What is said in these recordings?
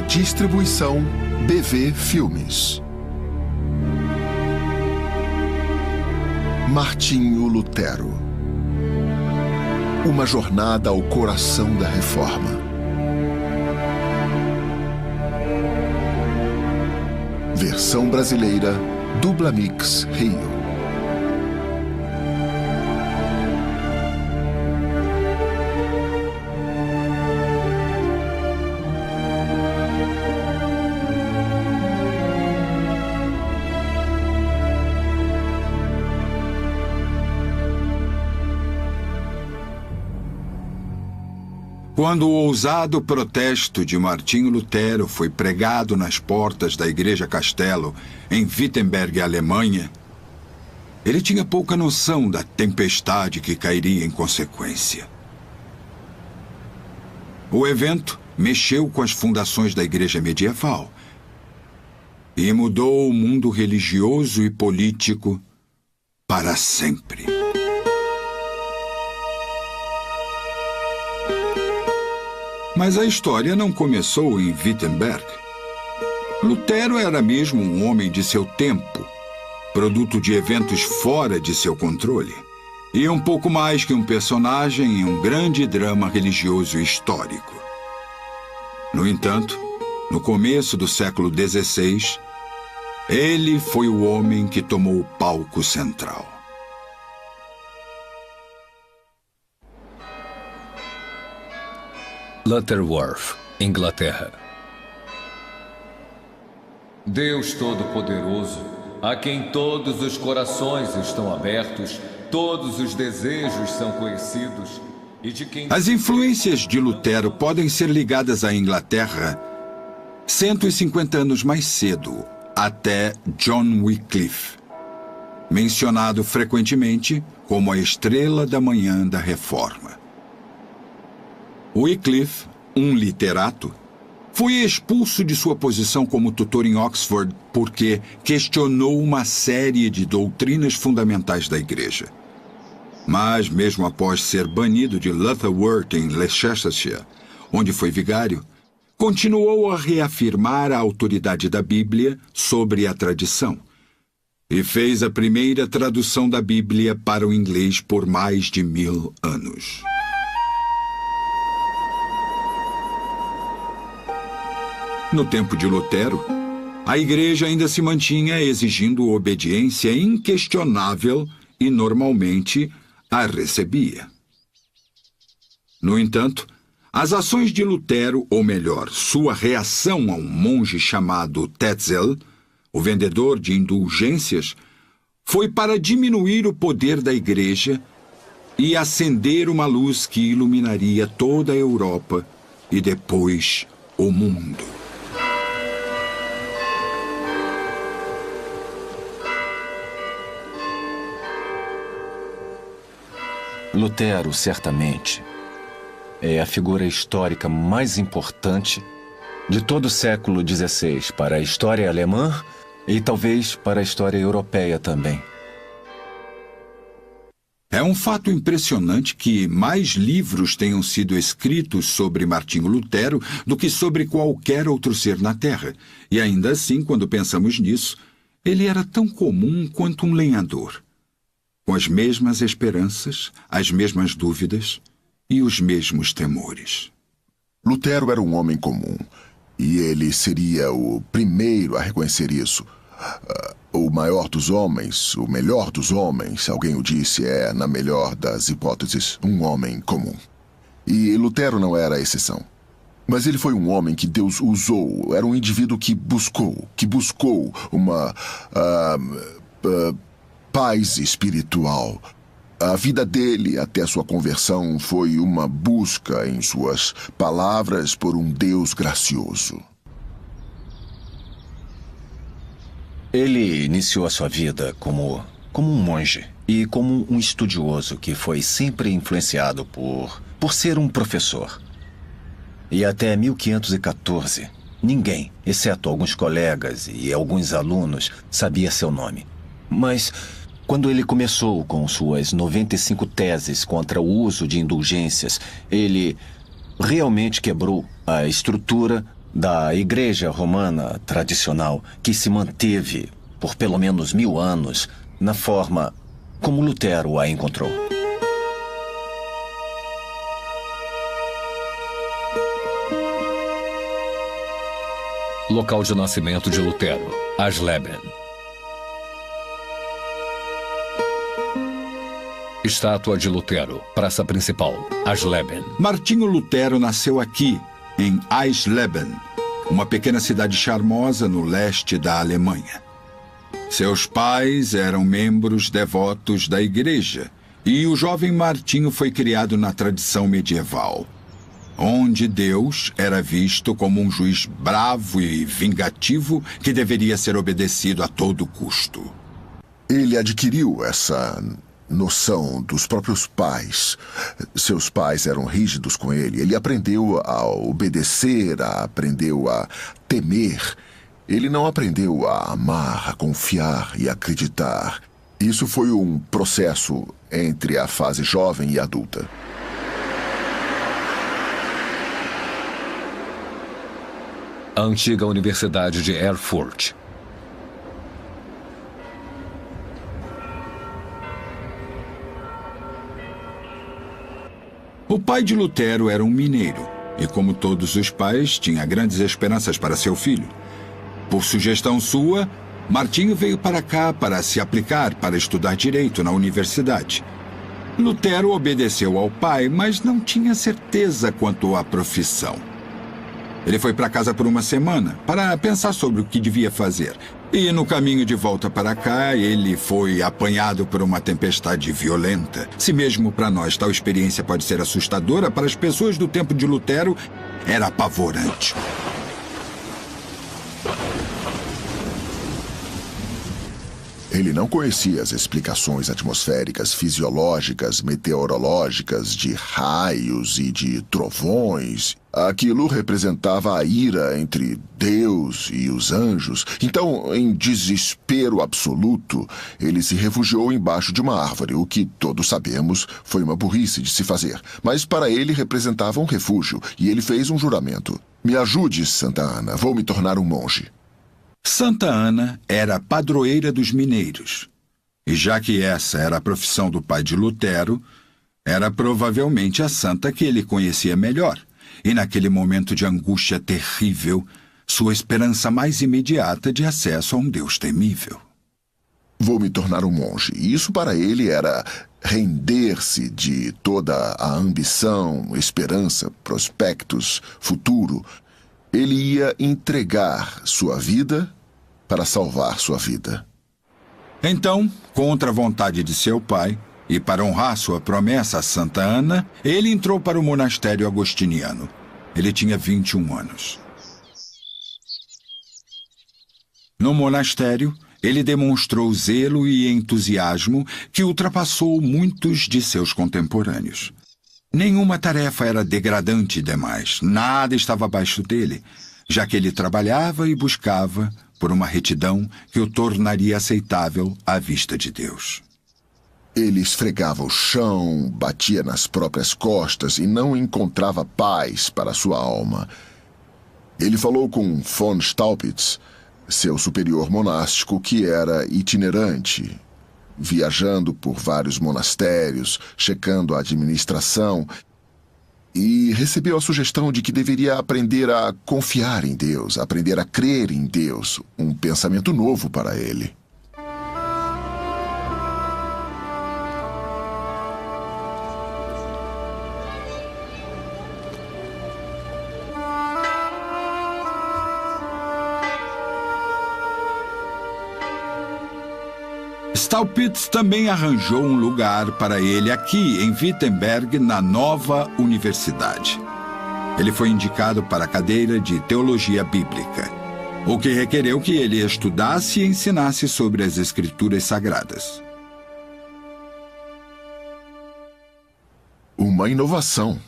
Distribuição BV Filmes. Martinho Lutero. Uma jornada ao coração da Reforma. Versão brasileira, Dublamix Rio. Quando o ousado protesto de Martinho Lutero foi pregado nas portas da Igreja Castelo, em Wittenberg, Alemanha, ele tinha pouca noção da tempestade que cairia em consequência. O evento mexeu com as fundações da Igreja medieval e mudou o mundo religioso e político para sempre. Mas a história não começou em Wittenberg. Lutero era mesmo um homem de seu tempo, produto de eventos fora de seu controle, e um pouco mais que um personagem em um grande drama religioso histórico. No entanto, no começo do século XVI, ele foi o homem que tomou o palco central. Lutterworth, Inglaterra. Deus Todo-Poderoso, a quem todos os corações estão abertos, todos os desejos são conhecidos, e de quem... As influências de Lutero podem ser ligadas à Inglaterra 150 anos mais cedo, até John Wycliffe, mencionado frequentemente como a estrela da manhã da Reforma. Wycliffe, um literato, foi expulso de sua posição como tutor em Oxford porque questionou uma série de doutrinas fundamentais da Igreja. Mas, mesmo após ser banido de Lutterworth em Leicestershire, onde foi vigário, continuou a reafirmar a autoridade da Bíblia sobre a tradição e fez a primeira tradução da Bíblia para o inglês por mais de 1000 anos. No tempo de Lutero, a Igreja ainda se mantinha exigindo obediência inquestionável e, normalmente, a recebia. No entanto, as ações de Lutero, ou melhor, sua reação a um monge chamado Tetzel, o vendedor de indulgências, foi para diminuir o poder da Igreja e acender uma luz que iluminaria toda a Europa e depois o mundo. Lutero, certamente, é a figura histórica mais importante de todo o século XVI para a história alemã e talvez para a história europeia também. É um fato impressionante que mais livros tenham sido escritos sobre Martinho Lutero do que sobre qualquer outro ser na Terra. E ainda assim, quando pensamos nisso, ele era tão comum quanto um lenhador, com as mesmas esperanças, as mesmas dúvidas e os mesmos temores. Lutero era um homem comum, e ele seria o primeiro a reconhecer isso. O maior dos homens, o melhor dos homens, alguém o disse, é, na melhor das hipóteses, um homem comum. E Lutero não era a exceção. Mas ele foi um homem que Deus usou, era um indivíduo que buscou uma paz espiritual. A vida dele, até sua conversão, foi uma busca em suas palavras por um Deus gracioso. Ele iniciou a sua vida como um monge e como um estudioso que foi sempre influenciado por ser um professor. E até 1514, ninguém, exceto alguns colegas e alguns alunos, sabia seu nome. Mas quando ele começou com suas 95 teses contra o uso de indulgências, ele realmente quebrou a estrutura da Igreja Romana tradicional que se manteve por pelo menos 1000 anos na forma como Lutero a encontrou. Local de nascimento de Lutero, Asleben. Estátua de Lutero, praça principal, Asleben. Martinho Lutero nasceu aqui, em Eisleben, uma pequena cidade charmosa no leste da Alemanha. Seus pais eram membros devotos da igreja e o jovem Martinho foi criado na tradição medieval, onde Deus era visto como um juiz bravo e vingativo que deveria ser obedecido a todo custo. Ele adquiriu essa noção dos próprios pais. Seus pais eram rígidos com ele. Ele aprendeu a obedecer, aprendeu a temer. Ele não aprendeu a amar, a confiar e acreditar. Isso foi um processo entre a fase jovem e adulta. A antiga Universidade de Erfurt. O pai de Lutero era um mineiro e, como todos os pais, tinha grandes esperanças para seu filho. Por sugestão sua, Martinho veio para cá para se aplicar para estudar direito na universidade. Lutero obedeceu ao pai, mas não tinha certeza quanto à profissão. Ele foi para casa por uma semana para pensar sobre o que devia fazer. E no caminho de volta para cá, ele foi apanhado por uma tempestade violenta. Se mesmo para nós tal experiência pode ser assustadora, para as pessoas do tempo de Lutero era apavorante. Ele não conhecia as explicações atmosféricas, fisiológicas, meteorológicas, de raios e de trovões. Aquilo representava a ira entre Deus e os anjos. Então, em desespero absoluto, ele se refugiou embaixo de uma árvore, o que, todos sabemos, foi uma burrice de se fazer. Mas para ele representava um refúgio, e ele fez um juramento. Me ajude, Santa Ana, vou me tornar um monge. Santa Ana era padroeira dos mineiros. E já que essa era a profissão do pai de Lutero, era provavelmente a santa que ele conhecia melhor. E naquele momento de angústia terrível, sua esperança mais imediata de acesso a um Deus temível. Vou me tornar um monge. E isso para ele era render-se de toda a ambição, esperança, prospectos, futuro. Ele ia entregar sua vida para salvar sua vida. Então, contra a vontade de seu pai, e para honrar sua promessa a Santa Ana, ele entrou para o monastério agostiniano. Ele tinha 21 anos. No monastério, ele demonstrou zelo e entusiasmo que ultrapassou muitos de seus contemporâneos. Nenhuma tarefa era degradante demais, nada estava abaixo dele, já que ele trabalhava e buscava por uma retidão que o tornaria aceitável à vista de Deus. Ele esfregava o chão, batia nas próprias costas e não encontrava paz para sua alma. Ele falou com von Staupitz, seu superior monástico, que era itinerante, viajando por vários monastérios, checando a administração, e recebeu a sugestão de que deveria aprender a confiar em Deus, aprender a crer em Deus, um pensamento novo para ele. Staupitz também arranjou um lugar para ele aqui, em Wittenberg, na nova universidade. Ele foi indicado para a cadeira de Teologia Bíblica, o que requereu que ele estudasse e ensinasse sobre as Escrituras Sagradas. Uma inovação.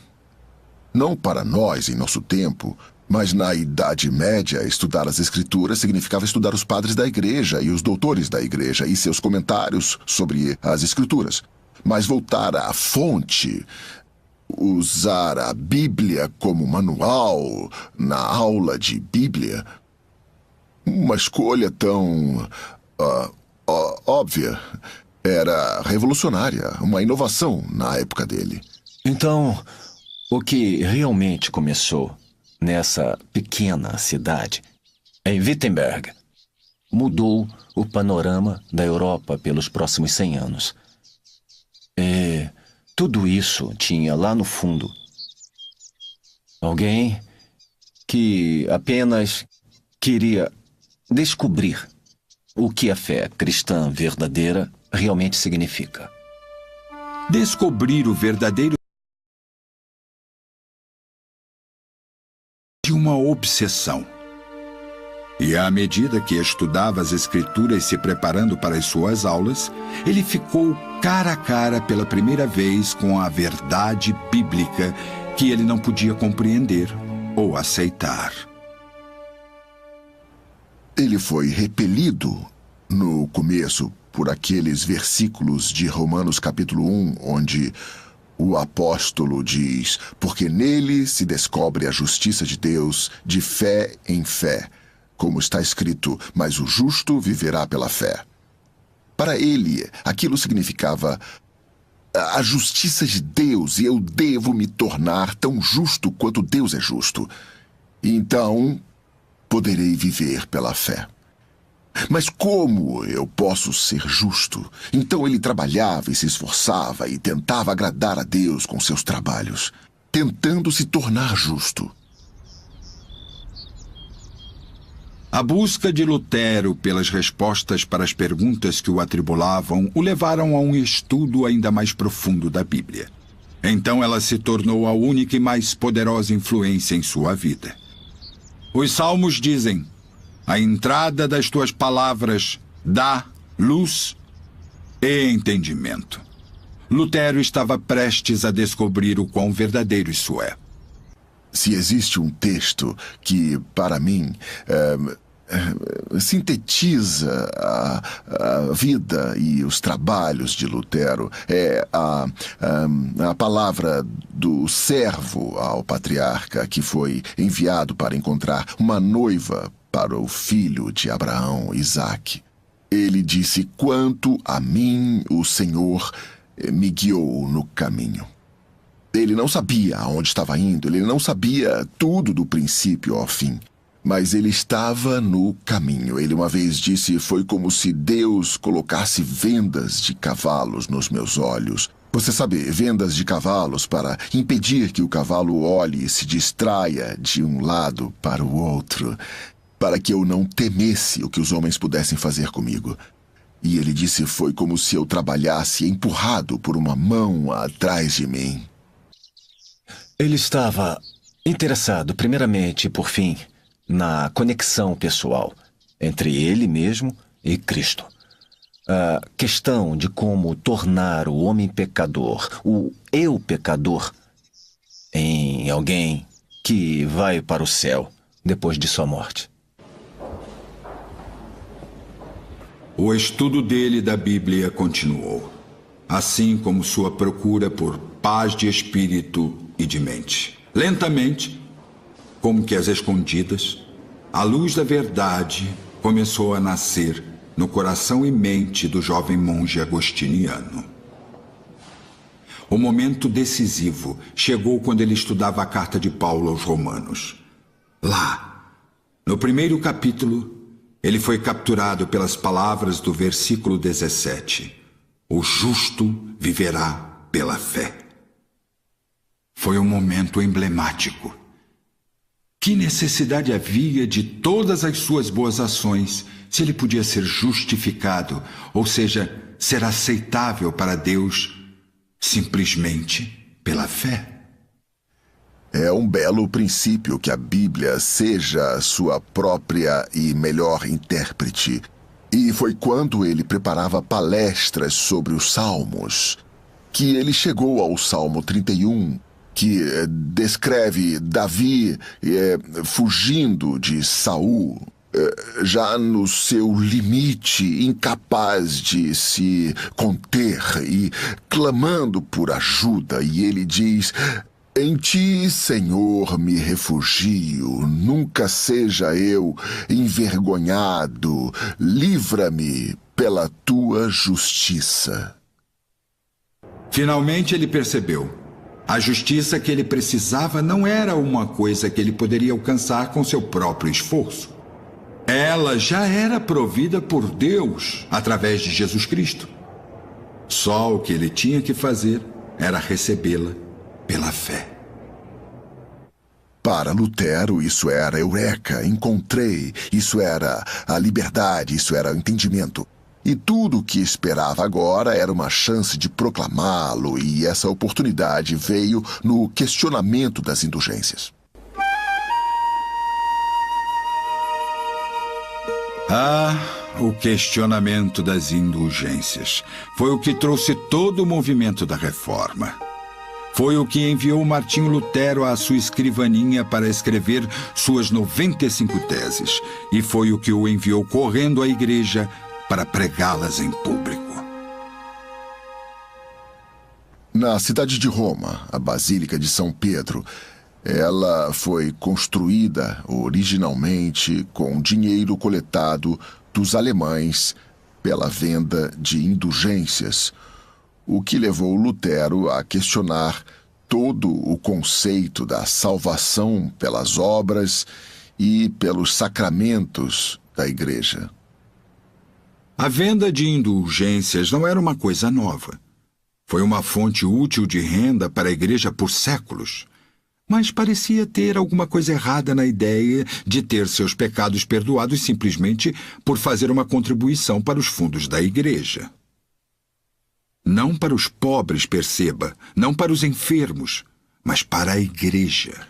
Não para nós, em nosso tempo, mas na Idade Média, estudar as Escrituras significava estudar os padres da Igreja e os doutores da Igreja e seus comentários sobre as Escrituras. Mas voltar à fonte usar a Bíblia como manual na aula de Bíblia. Uma escolha tão óbvia. Era revolucionária, uma inovação na época dele. Então, o que realmente começou nessa pequena cidade, em Wittenberg, mudou o panorama da Europa pelos próximos 100 anos. E tudo isso tinha lá no fundo alguém que apenas queria descobrir o que a fé cristã verdadeira realmente significa. Descobrir o verdadeiro de uma obsessão. E à medida que estudava as Escrituras se preparando para as suas aulas, ele ficou cara a cara pela primeira vez com a verdade bíblica que ele não podia compreender ou aceitar. Ele foi repelido no começo por aqueles versículos de Romanos capítulo 1, onde o apóstolo diz: porque nele se descobre a justiça de Deus de fé em fé, como está escrito, mas o justo viverá pela fé. Para ele, aquilo significava a justiça de Deus, e eu devo me tornar tão justo quanto Deus é justo. Então, poderei viver pela fé. Mas como eu posso ser justo? Então ele trabalhava e se esforçava e tentava agradar a Deus com seus trabalhos, tentando se tornar justo. A busca de Lutero pelas respostas para as perguntas que o atribulavam o levaram a um estudo ainda mais profundo da Bíblia. Então ela se tornou a única e mais poderosa influência em sua vida. Os Salmos dizem: a entrada das tuas palavras dá luz e entendimento. Lutero estava prestes a descobrir o quão verdadeiro isso é. Se existe um texto que, para mim, sintetiza a vida e os trabalhos de Lutero, é a palavra do servo ao patriarca que foi enviado para encontrar uma noiva para o filho de Abraão, Isaque. Ele disse: quanto a mim, o Senhor me guiou no caminho. Ele não sabia aonde estava indo, ele não sabia tudo do princípio ao fim, mas ele estava no caminho. Ele uma vez disse: foi como se Deus colocasse vendas de cavalos nos meus olhos. Você sabe, vendas de cavalos para impedir que o cavalo olhe e se distraia de um lado para o outro, para que eu não temesse o que os homens pudessem fazer comigo. E ele disse: foi como se eu trabalhasse empurrado por uma mão atrás de mim. Ele estava interessado, primeiramente e por fim, na conexão pessoal entre ele mesmo e Cristo. A questão de como tornar o homem pecador, o eu pecador, em alguém que vai para o céu depois de sua morte. O estudo dele da Bíblia continuou, assim como sua procura por paz de espírito e de mente. Lentamente, como que às escondidas, a luz da verdade começou a nascer no coração e mente do jovem monge agostiniano. O momento decisivo chegou quando ele estudava a carta de Paulo aos Romanos. Lá, no primeiro capítulo, ele foi capturado pelas palavras do versículo 17. O justo viverá pela fé. Foi um momento emblemático. Que necessidade havia de todas as suas boas ações se ele podia ser justificado, ou seja, ser aceitável para Deus simplesmente pela fé? É um belo princípio que a Bíblia seja a sua própria e melhor intérprete. E foi quando ele preparava palestras sobre os Salmos que ele chegou ao Salmo 31, que descreve Davi fugindo de Saul. já no seu limite, incapaz de se conter e clamando por ajuda. E ele diz: em ti, Senhor, me refugio, nunca seja eu envergonhado, livra-me pela tua justiça. Finalmente ele percebeu. A justiça que ele precisava não era uma coisa que ele poderia alcançar com seu próprio esforço. Ela já era provida por Deus através de Jesus Cristo. Só o que ele tinha que fazer era recebê-la pela fé. Para Lutero, isso era eureka, encontrei, isso era a liberdade, isso era o entendimento. E tudo o que esperava agora era uma chance de proclamá-lo, e essa oportunidade veio no questionamento das indulgências. O questionamento das indulgências foi o que trouxe todo o movimento da Reforma. Foi o que enviou Martinho Lutero à sua escrivaninha para escrever suas 95 teses, e foi o que o enviou correndo à igreja para pregá-las em público. Na cidade de Roma, a Basílica de São Pedro, ela foi construída originalmente com dinheiro coletado dos alemães pela venda de indulgências, o que levou Lutero a questionar todo o conceito da salvação pelas obras e pelos sacramentos da igreja. A venda de indulgências não era uma coisa nova. Foi uma fonte útil de renda para a igreja por séculos. Mas parecia ter alguma coisa errada na ideia de ter seus pecados perdoados simplesmente por fazer uma contribuição para os fundos da igreja. Não para os pobres, perceba, não para os enfermos, mas para a igreja.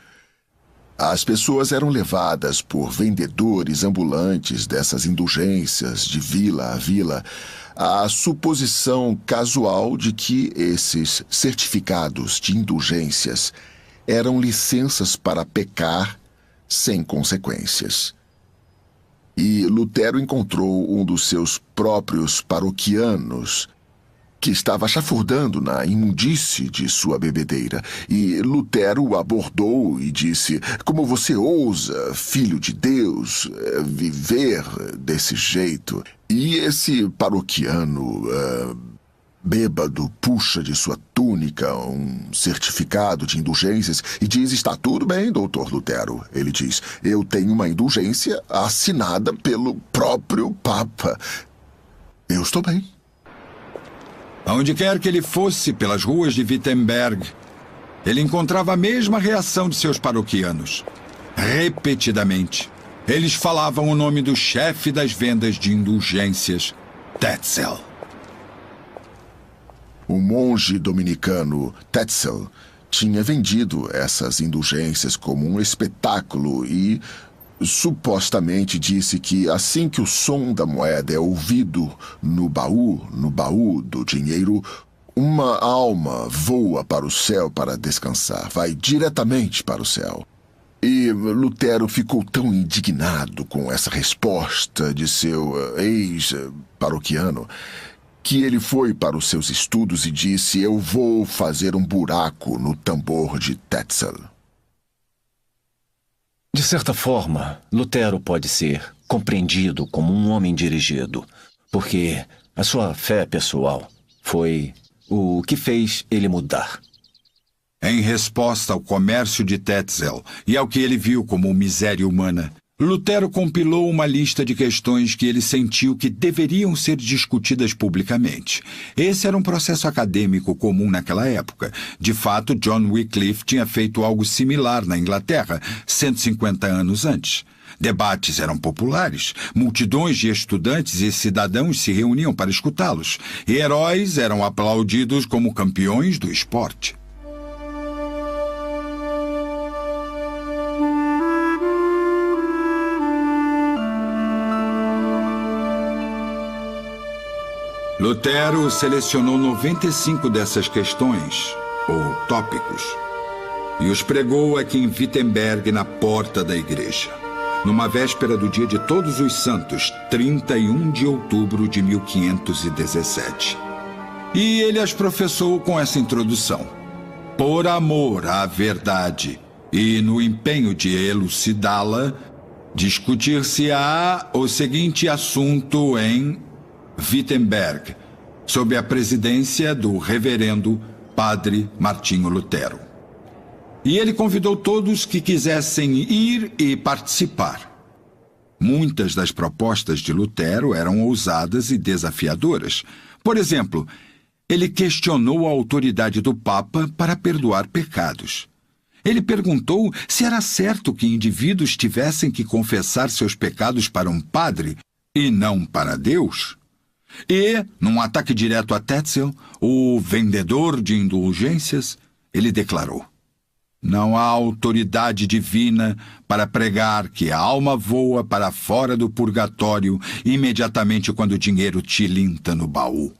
As pessoas eram levadas por vendedores ambulantes dessas indulgências de vila a vila à suposição casual de que esses certificados de indulgências eram licenças para pecar sem consequências. E Lutero encontrou um dos seus próprios paroquianos que estava chafurdando na imundície de sua bebedeira. E Lutero o abordou e disse: como você ousa, filho de Deus, viver desse jeito? E esse paroquiano bêbado puxa de sua túnica um certificado de indulgências e diz: está tudo bem, doutor Lutero. Ele diz: eu tenho uma indulgência assinada pelo próprio Papa. Eu estou bem. Aonde quer que ele fosse pelas ruas de Wittenberg, ele encontrava a mesma reação de seus paroquianos. Repetidamente, eles falavam o nome do chefe das vendas de indulgências, Tetzel. O monge dominicano Tetzel tinha vendido essas indulgências como um espetáculo e supostamente disse que assim que o som da moeda é ouvido no baú do dinheiro, uma alma voa para o céu para descansar, vai diretamente para o céu. E Lutero ficou tão indignado com essa resposta de seu ex-paroquiano que ele foi para os seus estudos e disse: eu vou fazer um buraco no tambor de Tetzel. De certa forma, Lutero pode ser compreendido como um homem dirigido, porque a sua fé pessoal foi o que fez ele mudar. Em resposta ao comércio de Tetzel e ao que ele viu como miséria humana, Lutero compilou uma lista de questões que ele sentiu que deveriam ser discutidas publicamente. Esse era um processo acadêmico comum naquela época. De fato, John Wycliffe tinha feito algo similar na Inglaterra, 150 anos antes. Debates eram populares, multidões de estudantes e cidadãos se reuniam para escutá-los, e heróis eram aplaudidos como campeões do esporte. Lutero selecionou 95 dessas questões, ou tópicos, e os pregou aqui em Wittenberg, na porta da igreja. numa véspera do dia de Todos os Santos, 31 de outubro de 1517. E ele as professou com essa introdução: por amor à verdade e no empenho de elucidá-la, discutir-se-á o seguinte assunto em Wittenberg, sob a presidência do reverendo Padre Martinho Lutero. E ele convidou todos que quisessem ir e participar. Muitas das propostas de Lutero eram ousadas e desafiadoras. Por exemplo, ele questionou a autoridade do Papa para perdoar pecados. Ele perguntou se era certo que indivíduos tivessem que confessar seus pecados para um padre e não para Deus. E, num ataque direto a Tetzel, o vendedor de indulgências, ele declarou: não há autoridade divina para pregar que a alma voa para fora do purgatório imediatamente quando o dinheiro tilinta no baú.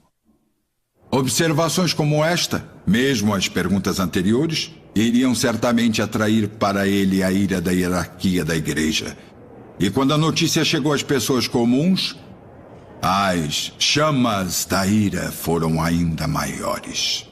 Observações como esta, mesmo as perguntas anteriores, iriam certamente atrair para ele a ira da hierarquia da igreja. E quando a notícia chegou às pessoas comuns, as chamas da ira foram ainda maiores.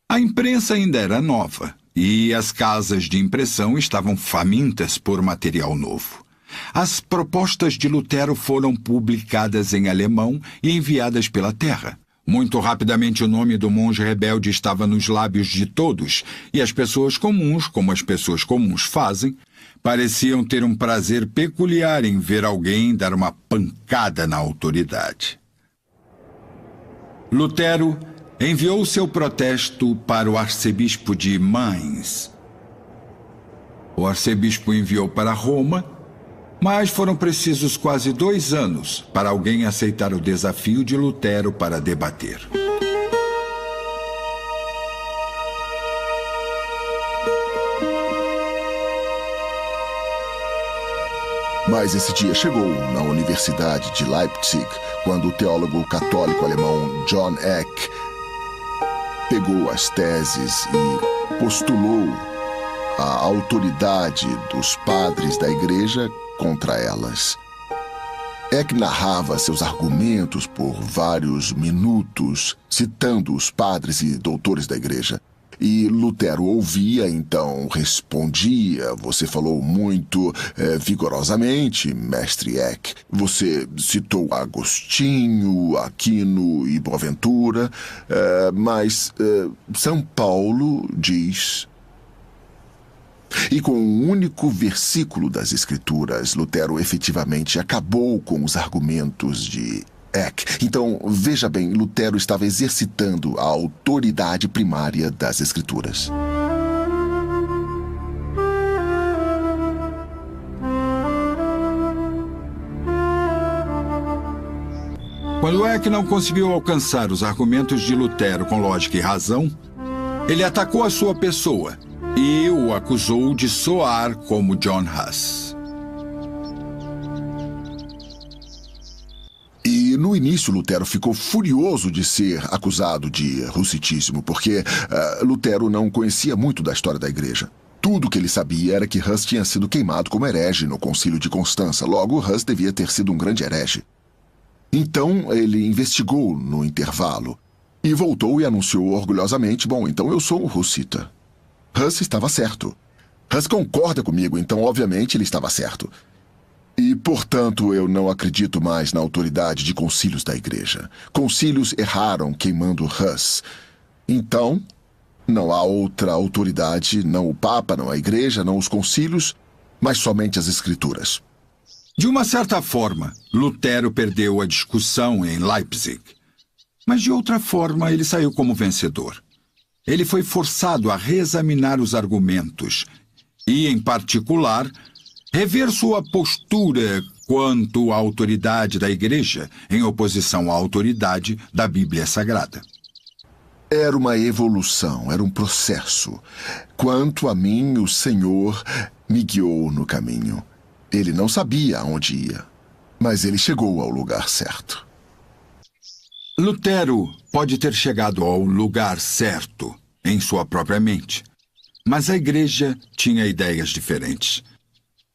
A imprensa ainda era nova e as casas de impressão estavam famintas por material novo. As propostas de Lutero foram publicadas em alemão e enviadas pela terra. Muito rapidamente o nome do monge rebelde estava nos lábios de todos, e as pessoas comuns, como as pessoas comuns fazem, pareciam ter um prazer peculiar em ver alguém dar uma pancada na autoridade. Lutero enviou seu protesto para o arcebispo de Mainz. O arcebispo enviou para Roma, mas foram precisos quase 2 anos para alguém aceitar o desafio de Lutero para debater. Mas esse dia chegou na Universidade de Leipzig, quando o teólogo católico alemão John Eck pegou as teses e postulou a autoridade dos padres da igreja contra elas. Eck narrava seus argumentos por vários minutos, citando os padres e doutores da igreja. E Lutero ouvia, então respondia: você falou muito vigorosamente, mestre Eck. Você citou Agostinho, Aquino e Boaventura, mas São Paulo diz... E com um único versículo das Escrituras, Lutero efetivamente acabou com os argumentos de Eck. Então, veja bem, Lutero estava exercitando a autoridade primária das Escrituras. Quando Eck não conseguiu alcançar os argumentos de Lutero com lógica e razão, ele atacou a sua pessoa e o acusou de soar como John Huss. E no início Lutero ficou furioso de ser acusado de russitismo, porque Lutero não conhecia muito da história da igreja. Tudo que ele sabia era que Huss tinha sido queimado como herege no Concílio de Constança. Logo, Huss devia ter sido um grande herege. Então ele investigou no intervalo e voltou e anunciou orgulhosamente: bom, então eu sou um russita. Huss estava certo. Huss concorda comigo, então obviamente ele estava certo. E, portanto, eu não acredito mais na autoridade de concílios da igreja. Concílios erraram queimando Huss. Então, não há outra autoridade, não o Papa, não a igreja, não os concílios, mas somente as Escrituras. De uma certa forma, Lutero perdeu a discussão em Leipzig. Mas de outra forma, ele saiu como vencedor. Ele foi forçado a reexaminar os argumentos e, em particular, rever sua postura quanto à autoridade da igreja em oposição à autoridade da Bíblia Sagrada. Era uma evolução, era um processo. Quanto a mim, o Senhor me guiou no caminho. Ele não sabia aonde ia, mas ele chegou ao lugar certo. Lutero pode ter chegado ao lugar certo em sua própria mente, mas a igreja tinha ideias diferentes.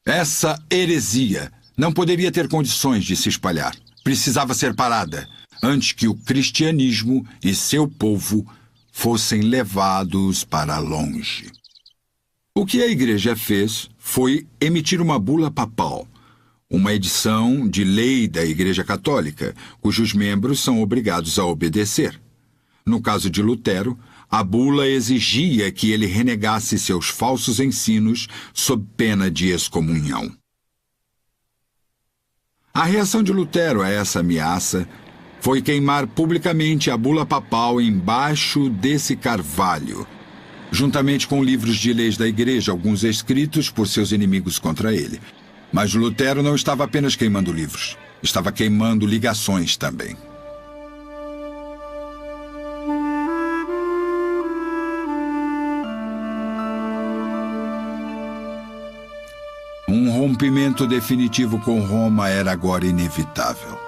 Essa heresia não poderia ter condições de se espalhar. Precisava ser parada antes que o cristianismo e seu povo fossem levados para longe. O que a Igreja fez foi emitir uma bula papal, uma edição de lei da Igreja Católica, cujos membros são obrigados a obedecer. No caso de Lutero, a bula exigia que ele renegasse seus falsos ensinos sob pena de excomunhão. A reação de Lutero a essa ameaça foi queimar publicamente a bula papal embaixo desse carvalho, juntamente com livros de leis da Igreja, alguns escritos por seus inimigos contra ele. Mas Lutero não estava apenas queimando livros, estava queimando ligações também. Um rompimento definitivo com Roma era agora inevitável.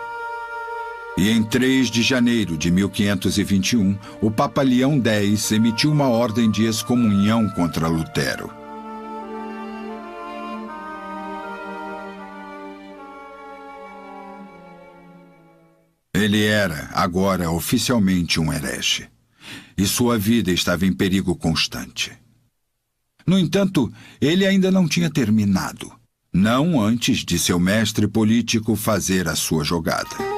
E em 3 de janeiro de 1521, o Papa Leão X emitiu uma ordem de excomunhão contra Lutero. Ele era, agora, oficialmente um herege. E sua vida estava em perigo constante. No entanto, ele ainda não tinha terminado. Não antes de seu mestre político fazer a sua jogada.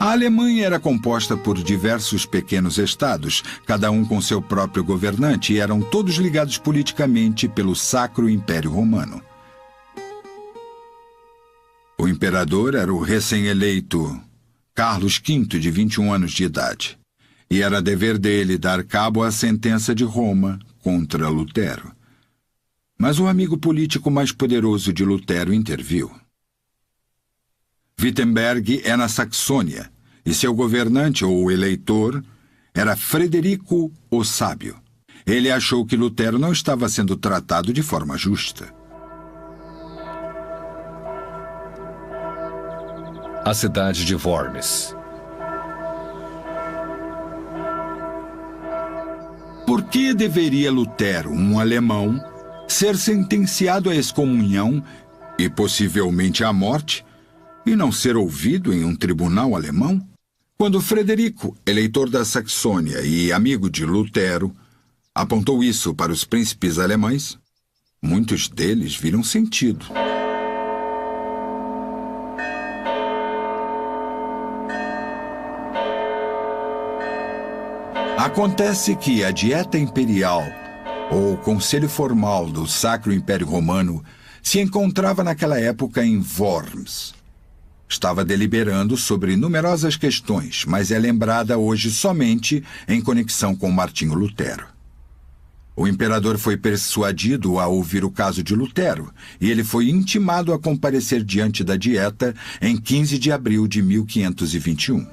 A Alemanha era composta por diversos pequenos estados, cada um com seu próprio governante, e eram todos ligados politicamente pelo Sacro Império Romano. O imperador era o recém-eleito Carlos V, de 21 anos de idade, e era dever dele dar cabo à sentença de Roma contra Lutero. Mas o amigo político mais poderoso de Lutero interviu. Wittenberg é na Saxônia, e seu governante, ou eleitor, era Frederico o Sábio. Ele achou que Lutero não estava sendo tratado de forma justa. A cidade de Worms. Por que deveria Lutero, um alemão, ser sentenciado à excomunhão e possivelmente à morte, e não ser ouvido em um tribunal alemão? Quando Frederico, eleitor da Saxônia e amigo de Lutero, apontou isso para os príncipes alemães, muitos deles viram sentido. Acontece que a Dieta Imperial, ou Conselho Formal do Sacro Império Romano, se encontrava naquela época em Worms. Estava deliberando sobre numerosas questões, mas é lembrada hoje somente em conexão com Martinho Lutero. O imperador foi persuadido a ouvir o caso de Lutero, e ele foi intimado a comparecer diante da Dieta em 15 de abril de 1521.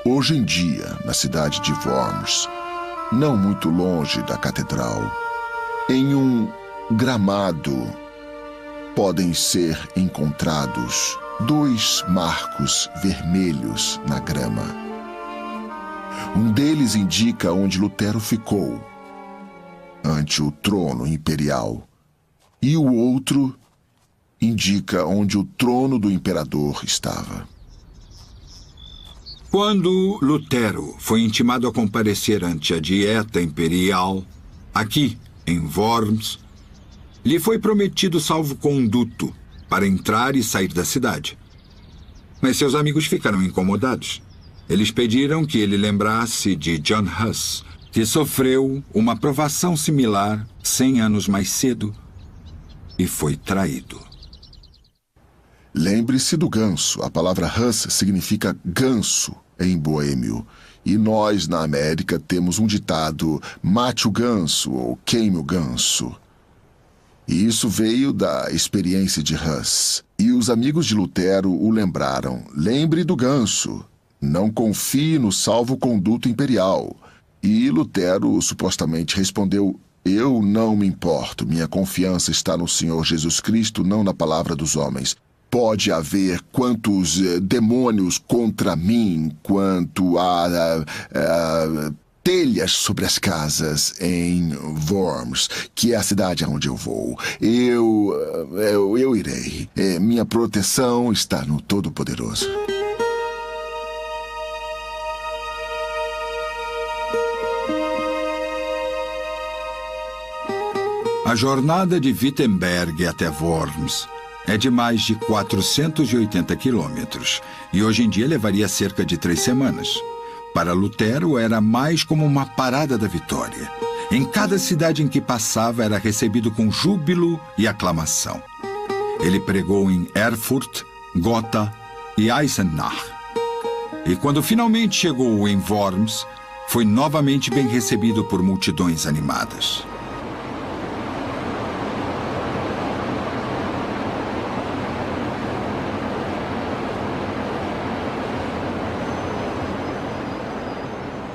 Hoje em dia, na cidade de Worms, não muito longe da catedral, em um gramado, podem ser encontrados 2 marcos vermelhos na grama. Um deles indica onde Lutero ficou, ante o trono imperial, e o outro indica onde o trono do imperador estava. Quando Lutero foi intimado a comparecer ante a Dieta Imperial, aqui, em Worms, lhe foi prometido salvo-conduto para entrar e sair da cidade. Mas seus amigos ficaram incomodados. Eles pediram que ele lembrasse de John Huss, que sofreu uma provação similar 100 anos mais cedo e foi traído. Lembre-se do ganso. A palavra Huss significa ganso em boêmio. E nós, na América, temos um ditado: mate o ganso ou queime o ganso. E isso veio da experiência de Hus. E os amigos de Lutero o lembraram. Lembre do ganso. Não confie no salvo-conduto imperial. E Lutero supostamente respondeu: eu não me importo. Minha confiança está no Senhor Jesus Cristo, não na palavra dos homens. Pode haver quantos demônios contra mim, quanto a telhas sobre as casas em Worms, que é a cidade aonde eu vou. Eu irei. Minha proteção está no Todo-Poderoso. A jornada de Wittenberg até Worms é de mais de 480 quilômetros e hoje em dia levaria cerca de 3 semanas. Para Lutero era mais como uma parada da vitória. Em cada cidade em que passava era recebido com júbilo e aclamação. Ele pregou em Erfurt, Gotha e Eisenach. E quando finalmente chegou em Worms, foi novamente bem recebido por multidões animadas.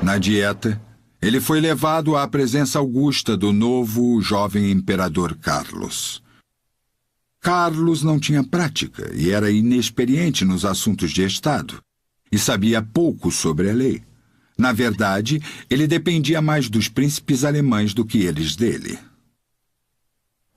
Na dieta, ele foi levado à presença augusta do novo jovem imperador Carlos. Carlos não tinha prática e era inexperiente nos assuntos de Estado, e sabia pouco sobre a lei. Na verdade, ele dependia mais dos príncipes alemães do que eles dele.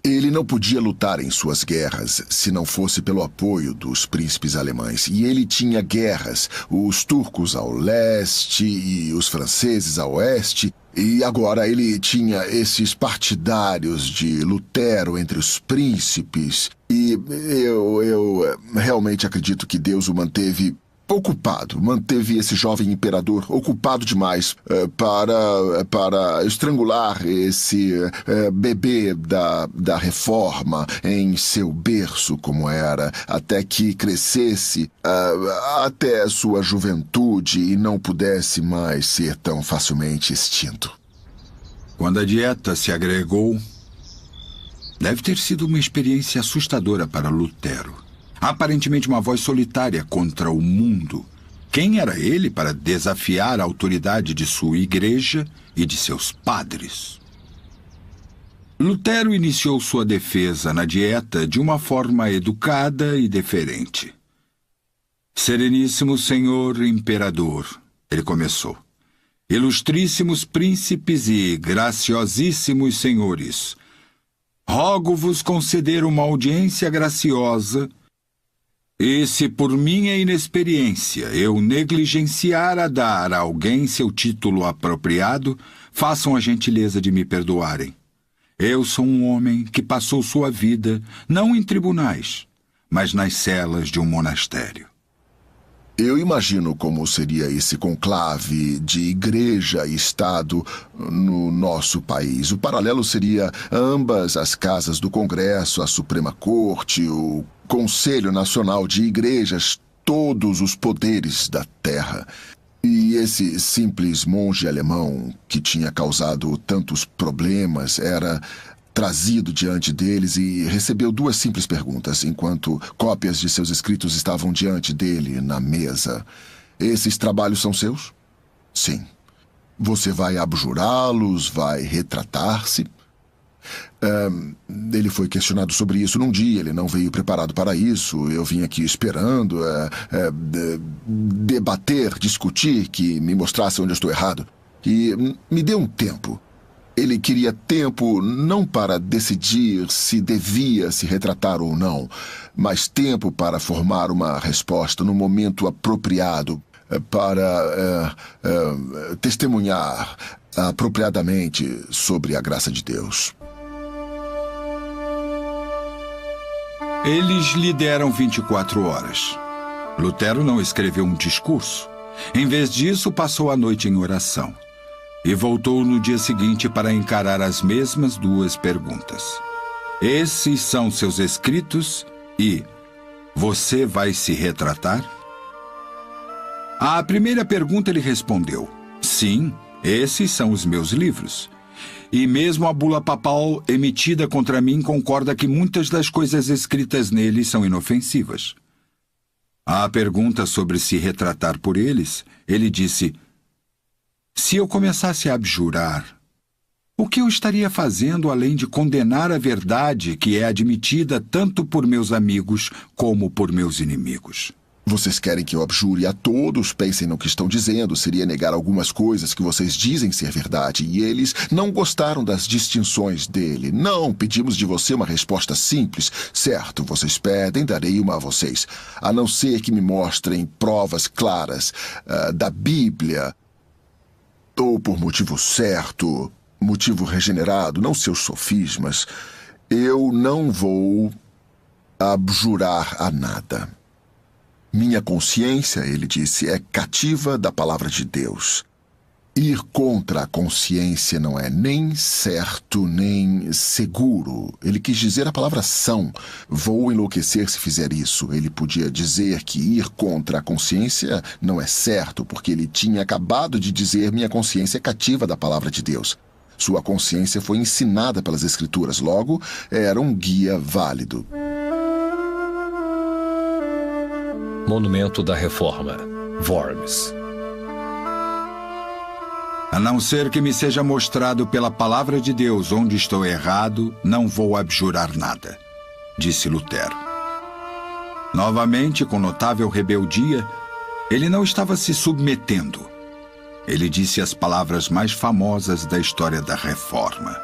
Ele não podia lutar em suas guerras se não fosse pelo apoio dos príncipes alemães. E ele tinha guerras, os turcos ao leste e os franceses ao oeste. E agora ele tinha esses partidários de Lutero entre os príncipes. E eu realmente acredito que Deus o manteve ocupado, manteve esse jovem imperador ocupado demais para estrangular esse bebê da reforma em seu berço, como era, até que crescesse até sua juventude e não pudesse mais ser tão facilmente extinto. Quando a dieta se agregou, deve ter sido uma experiência assustadora para Lutero. Aparentemente uma voz solitária contra o mundo. Quem era ele para desafiar a autoridade de sua igreja e de seus padres? Lutero iniciou sua defesa na dieta de uma forma educada e deferente. Sereníssimo Senhor Imperador, ele começou. Ilustríssimos príncipes e graciosíssimos senhores, rogo-vos conceder uma audiência graciosa. E se por minha inexperiência eu negligenciar a dar a alguém seu título apropriado, façam a gentileza de me perdoarem. Eu sou um homem que passou sua vida não em tribunais, mas nas celas de um monastério. Eu imagino como seria esse conclave de igreja e Estado no nosso país. O paralelo seria ambas as casas do Congresso, a Suprema Corte, o Conselho Nacional de Igrejas, todos os poderes da terra. E esse simples monge alemão que tinha causado tantos problemas era trazido diante deles e recebeu 2 simples perguntas, enquanto cópias de seus escritos estavam diante dele na mesa. Esses trabalhos são seus? Sim. Você vai abjurá-los? Vai retratar-se? Ele foi questionado sobre isso num dia, ele não veio preparado para isso. Eu vim aqui esperando debater, discutir, que me mostrasse onde eu estou errado. E me dê um tempo. Ele queria tempo não para decidir se devia se retratar ou não, mas tempo para formar uma resposta no momento apropriado, para testemunhar apropriadamente sobre a graça de Deus. Eles lhe deram 24 horas. Lutero não escreveu um discurso. Em vez disso, passou a noite em oração. E voltou no dia seguinte para encarar as mesmas 2 perguntas. Esses são seus escritos e você vai se retratar? À primeira pergunta ele respondeu: sim, esses são os meus livros. E mesmo a bula papal emitida contra mim concorda que muitas das coisas escritas nele são inofensivas. À pergunta sobre se retratar por eles, ele disse: se eu começasse a abjurar, o que eu estaria fazendo além de condenar a verdade que é admitida tanto por meus amigos como por meus inimigos? Vocês querem que eu abjure a todos? Pensem no que estão dizendo. Seria negar algumas coisas que vocês dizem ser verdade. E eles não gostaram das distinções dele. Não, pedimos de você uma resposta simples. Certo, vocês pedem, darei uma a vocês. A não ser que me mostrem provas claras da Bíblia, ou por motivo certo, motivo regenerado, não seus sofismas, eu não vou abjurar a nada. Minha consciência, ele disse, é cativa da palavra de Deus. Ir contra a consciência não é nem certo, nem seguro. Ele quis dizer a palavra são. Vou enlouquecer se fizer isso. Ele podia dizer que ir contra a consciência não é certo, porque ele tinha acabado de dizer minha consciência é cativa da palavra de Deus. Sua consciência foi ensinada pelas Escrituras, logo, era um guia válido. Monumento da Reforma, Worms. A não ser que me seja mostrado pela palavra de Deus onde estou errado, não vou abjurar nada, disse Lutero. Novamente, com notável rebeldia, ele não estava se submetendo. Ele disse as palavras mais famosas da história da Reforma.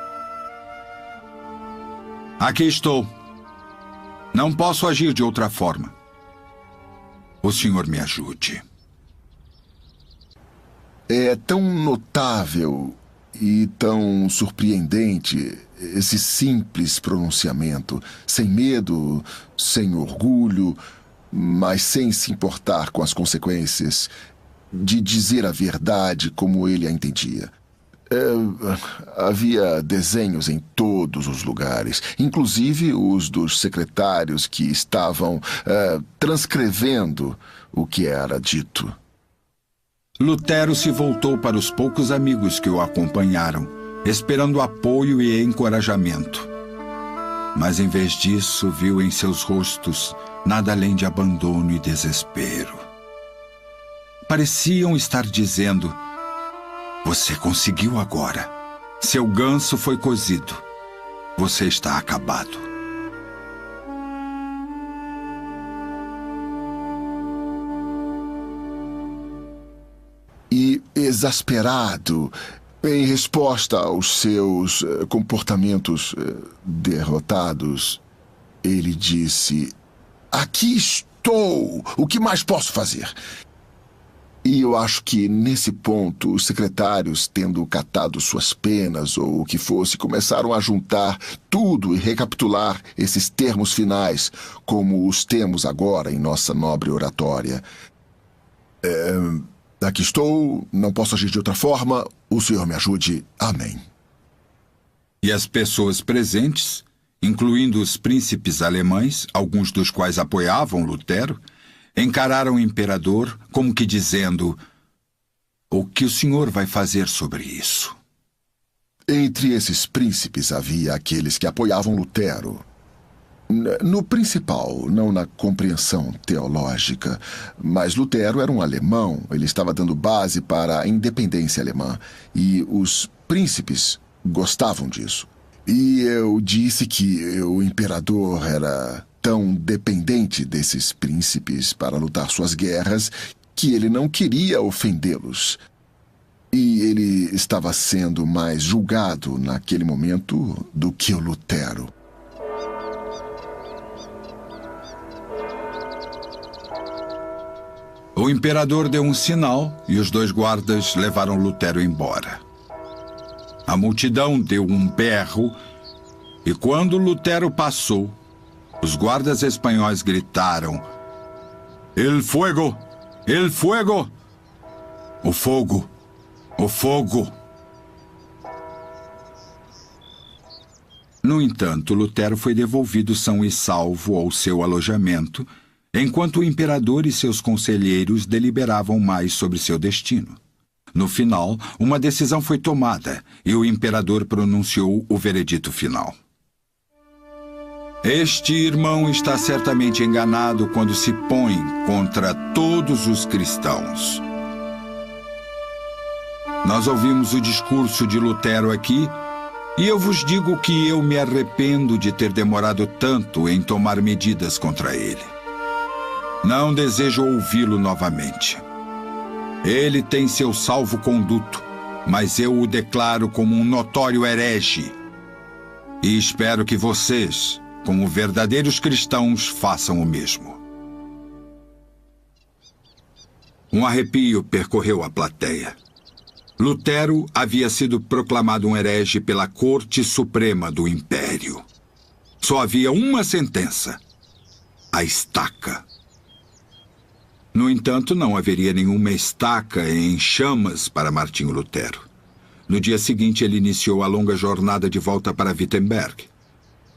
Aqui estou. Não posso agir de outra forma. O senhor me ajude. É tão notável e tão surpreendente esse simples pronunciamento, sem medo, sem orgulho, mas sem se importar com as consequências, de dizer a verdade como ele a entendia. Havia desenhos em todos os lugares, inclusive os dos secretários que estavam transcrevendo o que era dito. Lutero se voltou para os poucos amigos que o acompanharam, esperando apoio e encorajamento. Mas, em vez disso, viu em seus rostos nada além de abandono e desespero. Pareciam estar dizendo: você conseguiu agora. Seu ganso foi cozido. Você está acabado. E, exasperado, em resposta aos seus comportamentos derrotados, ele disse: aqui estou! O que mais posso fazer? E eu acho que, nesse ponto, os secretários, tendo catado suas penas ou o que fosse, começaram a juntar tudo e recapitular esses termos finais, como os temos agora em nossa nobre oratória. Aqui estou, não posso agir de outra forma, o Senhor me ajude. Amém. E as pessoas presentes, incluindo os príncipes alemães, alguns dos quais apoiavam Lutero, encararam o imperador como que dizendo: o que o senhor vai fazer sobre isso? Entre esses príncipes havia aqueles que apoiavam Lutero. No principal, não na compreensão teológica, mas Lutero era um alemão, ele estava dando base para a independência alemã, e os príncipes gostavam disso. E eu disse que o imperador era tão dependente desses príncipes para lutar suas guerras que ele não queria ofendê-los. E ele estava sendo mais julgado naquele momento do que o Lutero. O imperador deu um sinal e os dois guardas levaram Lutero embora. A multidão deu um berro e, quando Lutero passou, os guardas espanhóis gritaram: El fuego! El fuego! O fogo! O fogo! No entanto, Lutero foi devolvido são e salvo ao seu alojamento, enquanto o imperador e seus conselheiros deliberavam mais sobre seu destino. No final, uma decisão foi tomada e o imperador pronunciou o veredito final. Este irmão está certamente enganado quando se põe contra todos os cristãos. Nós ouvimos o discurso de Lutero aqui, e eu vos digo que eu me arrependo de ter demorado tanto em tomar medidas contra ele. Não desejo ouvi-lo novamente. Ele tem seu salvo-conduto, mas eu o declaro como um notório herege. E espero que vocês, como verdadeiros cristãos, façam o mesmo. Um arrepio percorreu a plateia. Lutero havia sido proclamado um herege pela Corte Suprema do Império. Só havia uma sentença: a estaca. No entanto, não haveria nenhuma estaca em chamas para Martinho Lutero. No dia seguinte, ele iniciou a longa jornada de volta para Wittenberg.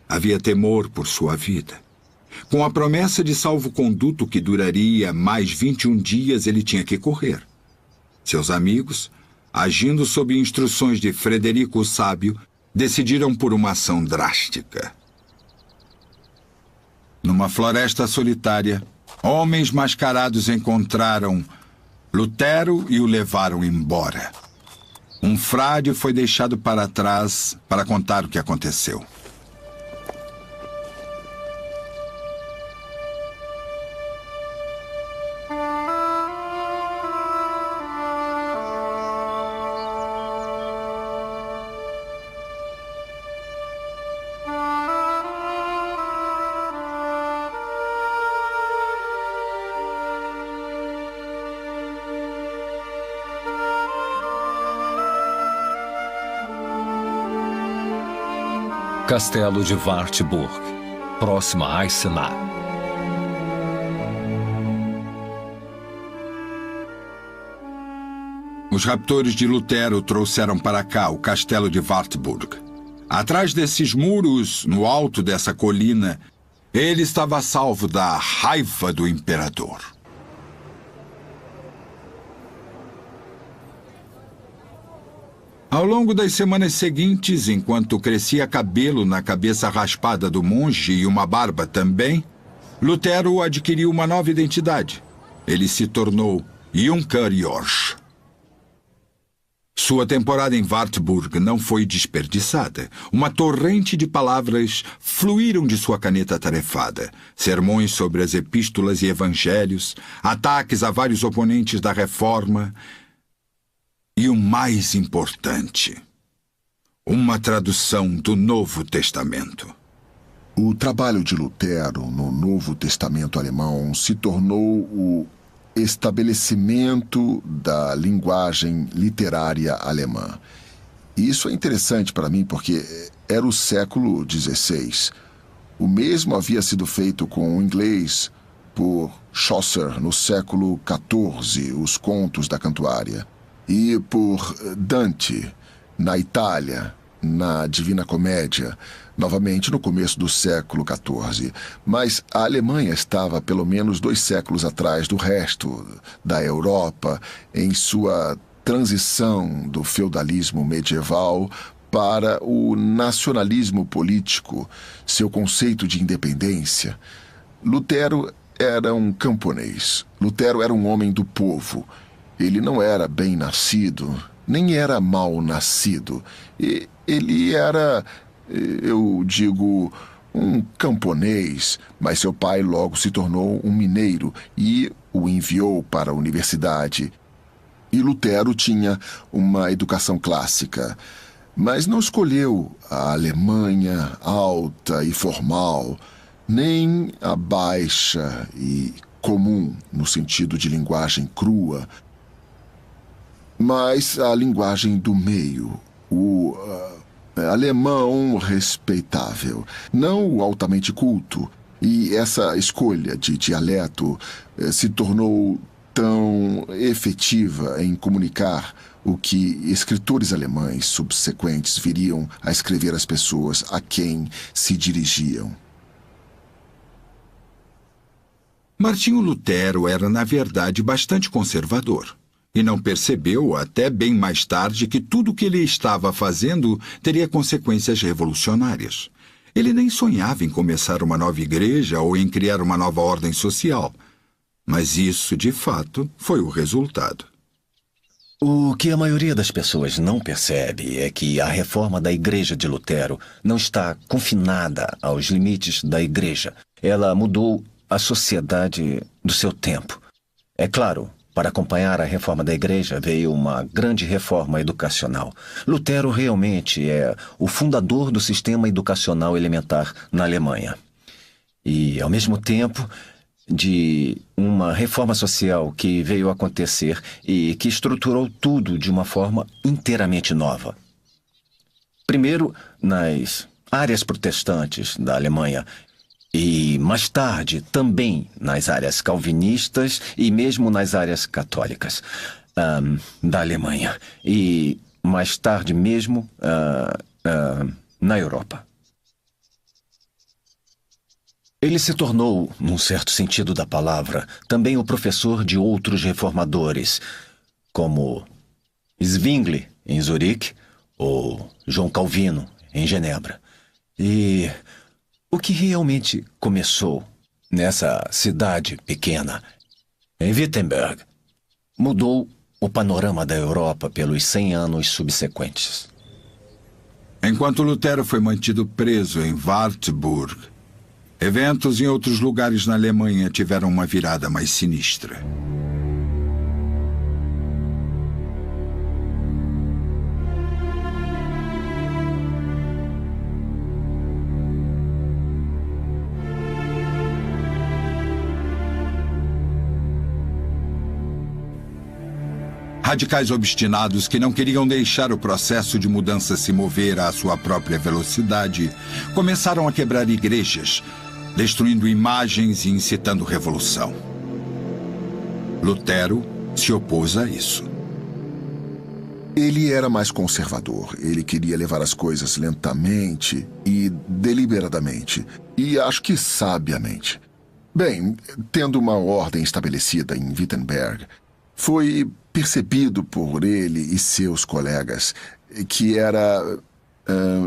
Havia temor por sua vida. Com a promessa de salvo-conduto que duraria mais 21 dias, ele tinha que correr. Seus amigos, agindo sob instruções de Frederico o Sábio, decidiram por uma ação drástica. Numa floresta solitária, homens mascarados encontraram Lutero e o levaram embora. Um frade foi deixado para trás para contar o que aconteceu. Castelo de Wartburg, próximo a Eisenach. Os raptores de Lutero trouxeram para cá o castelo de Wartburg. Atrás desses muros, no alto dessa colina, ele estava a salvo da raiva do imperador. Ao longo das semanas seguintes, enquanto crescia cabelo na cabeça raspada do monge e uma barba também, Lutero adquiriu uma nova identidade. Ele se tornou Junker Jorge. Sua temporada em Wartburg não foi desperdiçada. Uma torrente de palavras fluíram de sua caneta atarefada. Sermões sobre as epístolas e evangelhos, ataques a vários oponentes da reforma e o mais importante, uma tradução do Novo Testamento. O trabalho de Lutero no Novo Testamento alemão se tornou o estabelecimento da linguagem literária alemã. E isso é interessante para mim porque era o século XVI. O mesmo havia sido feito com o inglês por Chaucer no século XIV, os Contos da Cantuária, e por Dante na Itália, na Divina Comédia, novamente no começo do século XIV. Mas a Alemanha estava pelo menos 2 séculos atrás do resto da Europa em sua transição do feudalismo medieval para o nacionalismo político, seu conceito de independência. Lutero era um camponês. Lutero era um homem do povo. Ele não era bem nascido, nem era mal nascido. Ele era, eu digo, um camponês, mas seu pai logo se tornou um mineiro e o enviou para a universidade. E Lutero tinha uma educação clássica, mas não escolheu a Alemanha alta e formal, nem a baixa e comum, no sentido de linguagem crua, mas a linguagem do meio, o alemão respeitável, não o altamente culto. E essa escolha de dialeto se tornou tão efetiva em comunicar o que escritores alemães subsequentes viriam a escrever às pessoas a quem se dirigiam. Martinho Lutero era, na verdade, bastante conservador. e não percebeu até bem mais tarde que tudo o que ele estava fazendo teria consequências revolucionárias. Ele nem sonhava em começar uma nova igreja ou em criar uma nova ordem social. Mas isso, de fato, foi o resultado. O que a maioria das pessoas não percebe é que a reforma da Igreja de Lutero não está confinada aos limites da Igreja. Ela mudou a sociedade do seu tempo. É claro, para acompanhar a reforma da Igreja veio uma grande reforma educacional. Lutero realmente é o fundador do sistema educacional elementar na Alemanha. E, ao mesmo tempo, de uma reforma social que veio acontecer e que estruturou tudo de uma forma inteiramente nova. Primeiro, nas áreas protestantes da Alemanha e, mais tarde, também nas áreas calvinistas e mesmo nas áreas católicas da Alemanha. E, mais tarde mesmo, na Europa. Ele se tornou, num certo sentido da palavra, também o professor de outros reformadores, como Zwingli, em Zurique, ou João Calvino, em Genebra. E o que realmente começou nessa cidade pequena, em Wittenberg, mudou o panorama da Europa pelos 100 anos subsequentes. Enquanto Lutero foi mantido preso em Wartburg, eventos em outros lugares na Alemanha tiveram uma virada mais sinistra. Radicais obstinados que não queriam deixar o processo de mudança se mover à sua própria velocidade começaram a quebrar igrejas, destruindo imagens e incitando revolução. Lutero se opôs a isso. Ele era mais conservador. Ele queria levar as coisas lentamente e deliberadamente. E acho que sabiamente. Bem, tendo uma ordem estabelecida em Wittenberg, foi percebido por ele e seus colegas que era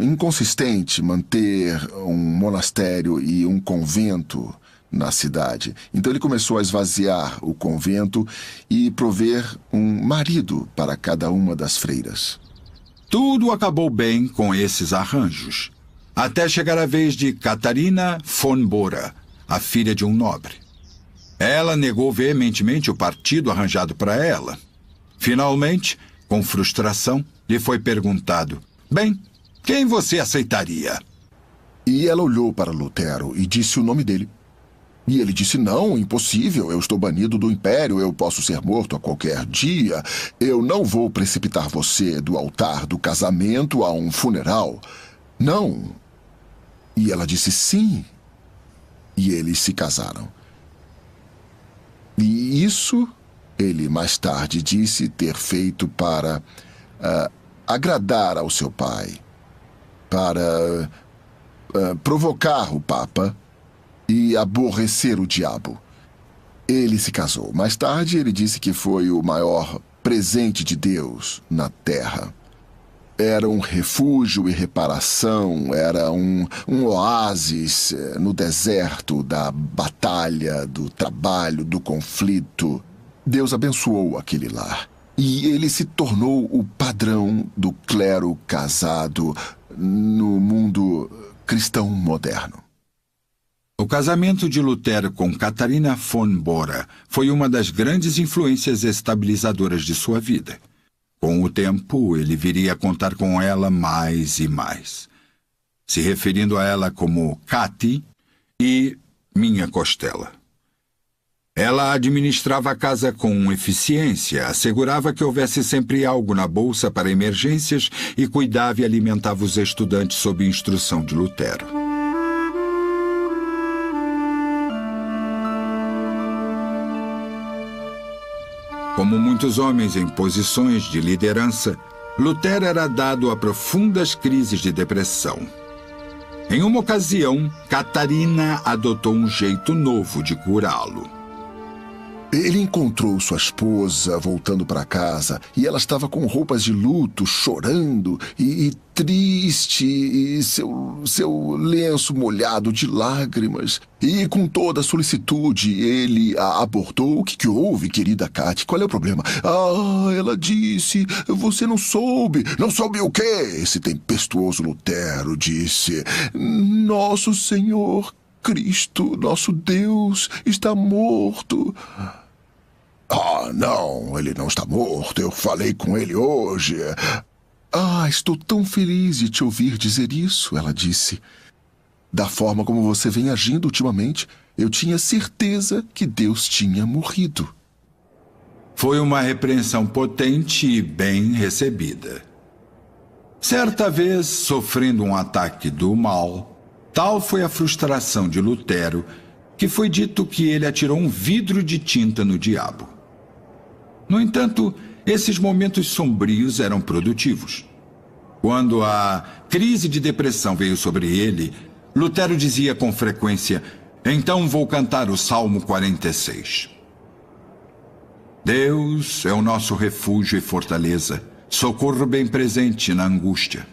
inconsistente manter um monastério e um convento na cidade. Então ele começou a esvaziar o convento e prover um marido para cada uma das freiras. Tudo acabou bem com esses arranjos, até chegar a vez de Catarina von Bora, a filha de um nobre. Ela negou veementemente o partido arranjado para ela. Finalmente, com frustração, lhe foi perguntado: "Bem, quem você aceitaria?" E ela olhou para Lutero e disse o nome dele. E ele disse: "Não, impossível, eu estou banido do império, eu posso ser morto a qualquer dia. Eu não vou precipitar você do altar do casamento a um funeral. Não." E ela disse sim. E eles se casaram. E isso ele mais tarde disse ter feito para agradar ao seu pai, para provocar o Papa e aborrecer o diabo. Ele se casou. Mais tarde ele disse que foi o maior presente de Deus na terra. Era um refúgio e reparação, era um oásis no deserto da batalha, do trabalho, do conflito. Deus abençoou aquele lar. E ele se tornou o padrão do clero casado no mundo cristão moderno. O casamento de Lutero com Catarina von Bora foi uma das grandes influências estabilizadoras de sua vida. Com o tempo, ele viria a contar com ela mais e mais, se referindo a ela como Cati e minha costela. Ela administrava a casa com eficiência, assegurava que houvesse sempre algo na bolsa para emergências e cuidava e alimentava os estudantes sob instrução de Lutero. Como muitos homens em posições de liderança, Lutero era dado a profundas crises de depressão. Em uma ocasião, Catarina adotou um jeito novo de curá-lo. Ele encontrou sua esposa voltando para casa e ela estava com roupas de luto, chorando e triste, e seu lenço molhado de lágrimas. E com toda a solicitude, ele a abordou. O que houve, querida Cat? Qual é o problema? Ah, ela disse, você não soube. Não soube o quê? Esse tempestuoso Lutero disse, nosso Senhor Cristo, nosso Deus, está morto. Ah, não, ele não está morto. Eu falei com ele hoje. Ah, estou tão feliz de te ouvir dizer isso, ela disse. Da forma como você vem agindo ultimamente, eu tinha certeza que Deus tinha morrido. Foi uma repreensão potente e bem recebida. Certa vez, sofrendo um ataque do mal, tal foi a frustração de Lutero que foi dito que ele atirou um vidro de tinta no diabo. No entanto, esses momentos sombrios eram produtivos. Quando a crise de depressão veio sobre ele, Lutero dizia com frequência, então vou cantar o Salmo 46. Deus é o nosso refúgio e fortaleza, socorro bem presente na angústia.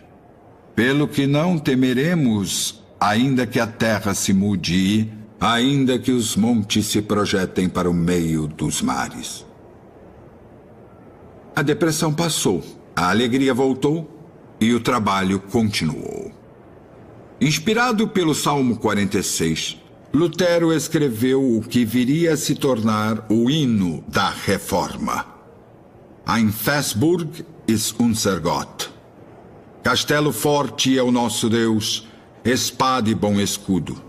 Pelo que não temeremos, ainda que a terra se mude e ainda que os montes se projetem para o meio dos mares. A depressão passou, a alegria voltou e o trabalho continuou. Inspirado pelo Salmo 46, Lutero escreveu o que viria a se tornar o hino da Reforma. Ein Festburg ist unser Gott. Castelo forte é o nosso Deus, espada e bom escudo.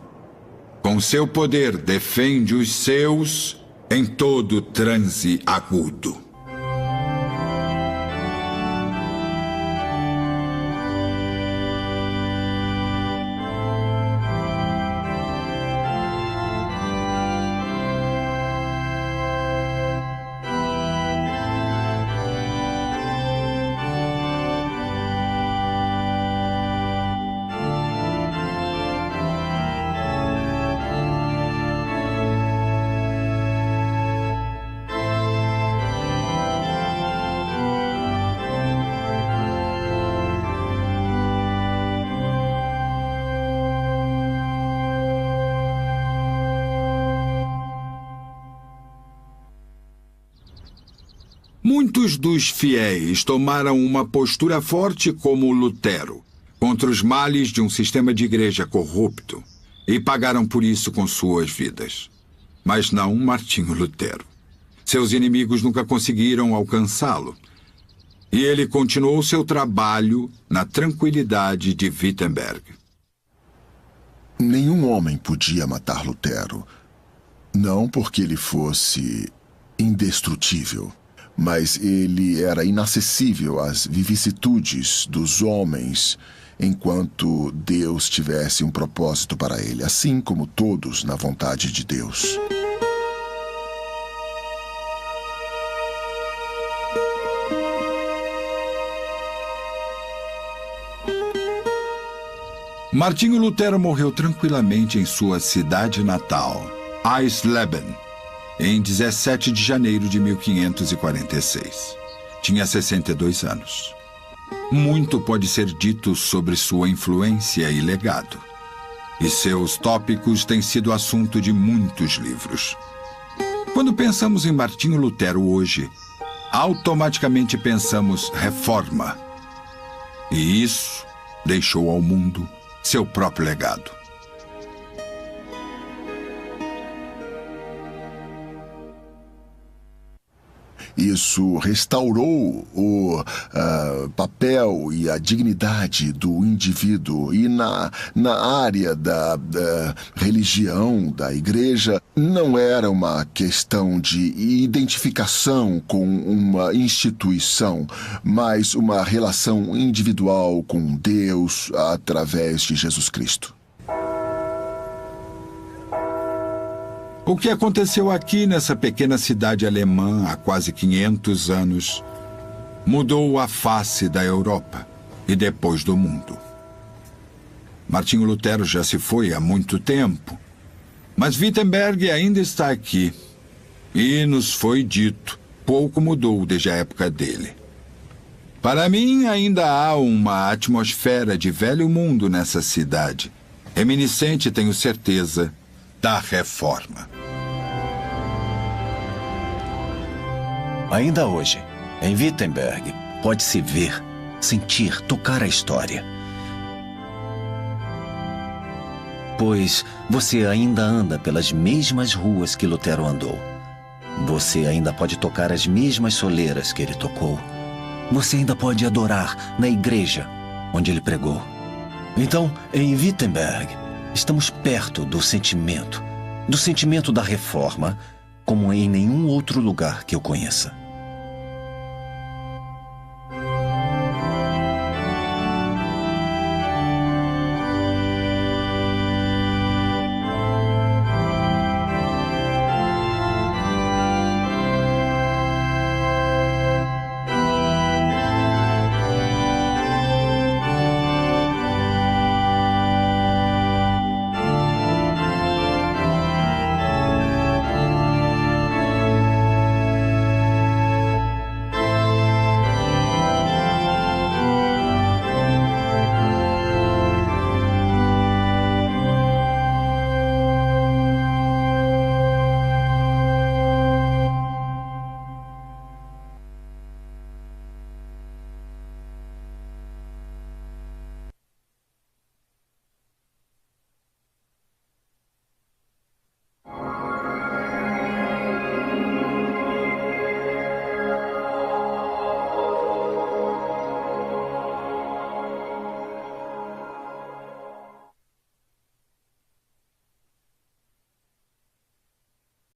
Com seu poder defende os seus em todo transe agudo. Muitos dos fiéis tomaram uma postura forte como Lutero, contra os males de um sistema de igreja corrupto, e pagaram por isso com suas vidas. Mas não Martinho Lutero. Seus inimigos nunca conseguiram alcançá-lo, e ele continuou seu trabalho na tranquilidade de Wittenberg. Nenhum homem podia matar Lutero. Não porque ele fosse indestrutível, mas ele era inacessível às vicissitudes dos homens enquanto Deus tivesse um propósito para ele, assim como todos na vontade de Deus. Martinho Lutero morreu tranquilamente em sua cidade natal, Eisleben, em 17 de janeiro de 1546. Tinha 62 anos. Muito pode ser dito sobre sua influência e legado. E seus tópicos têm sido assunto de muitos livros. Quando pensamos em Martinho Lutero hoje, automaticamente pensamos reforma. E isso deixou ao mundo seu próprio legado. Isso restaurou o papel e a dignidade do indivíduo. E na área da religião, da igreja, não era uma questão de identificação com uma instituição, mas uma relação individual com Deus através de Jesus Cristo. O que aconteceu aqui nessa pequena cidade alemã há quase 500 anos mudou a face da Europa e depois do mundo. Martinho Lutero já se foi há muito tempo, mas Wittenberg ainda está aqui E nos foi dito, pouco mudou desde a época dele. Para mim, ainda há uma atmosfera de velho mundo nessa cidade, reminiscente, tenho certeza, da Reforma. Ainda hoje, em Wittenberg, pode-se ver, sentir, tocar a história. Pois você ainda anda pelas mesmas ruas que Lutero andou. Você ainda pode tocar as mesmas soleiras que ele tocou. Você ainda pode adorar na igreja onde ele pregou. Então, em Wittenberg, estamos perto do sentimento da Reforma, como em nenhum outro lugar que eu conheça.